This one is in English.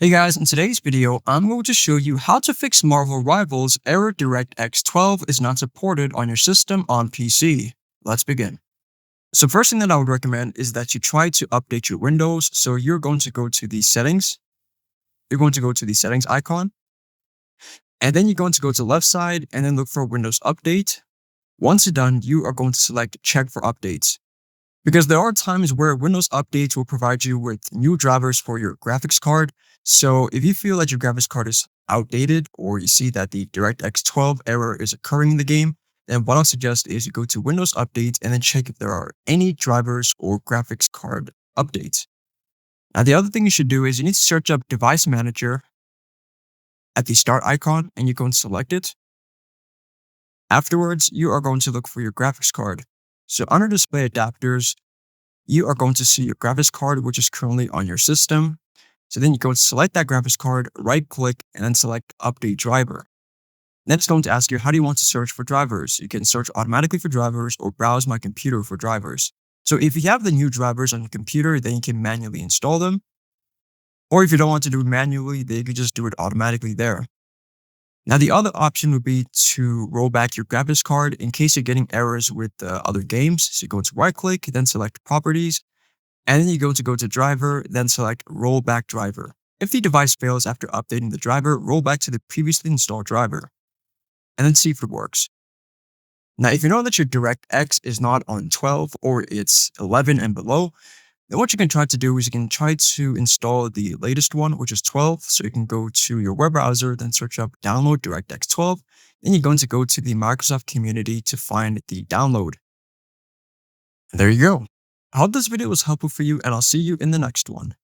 Hey guys, in today's video, I'm going to show you how to fix Marvel Rivals error DirectX 12 is not supported on your system on PC. Let's begin. So first thing that I would recommend is that you try to update your Windows. So you're going to go to the settings. You're going to go to the settings icon. And then you're going to go to the left side and then look for Windows Update. Once you're done, you are going to select Check for Updates. Because there are times where Windows Updates will provide you with new drivers for your graphics card. So if you feel that your graphics card is outdated or you see that the DirectX 12 error is occurring in the game, then what I'll suggest is you go to Windows Updates and then check if there are any drivers or graphics card updates. Now, the other thing you should do is you need to search up Device Manager at the start icon and you're going to select it. Afterwards, you are going to look for your graphics card. So under Display Adapters, you are going to see your graphics card, which is currently on your system. So then you go to select that graphics card, right click, and then select Update Driver. Then it's going to ask you, how do you want to search for drivers? You can search automatically for drivers or browse my computer for drivers. So if you have the new drivers on your computer, then you can manually install them. Or if you don't want to do it manually, then you can just do it automatically there. Now, the other option would be to roll back your graphics card in case you're getting errors with other games. So you go to right click, then select Properties, and then you go to Driver, then select Roll Back Driver. If the device fails after updating the driver, roll back to the previously installed driver, and then see if it works. Now, if you know that your DirectX is not on 12 or it's 11 and below, then what you can try to do is you can try to install the latest one, which is 12. So you can go to your web browser, then search up download DirectX 12. Then you're going to go to the Microsoft community to find the download. And there you go. I hope this video was helpful for you, and I'll see you in the next one.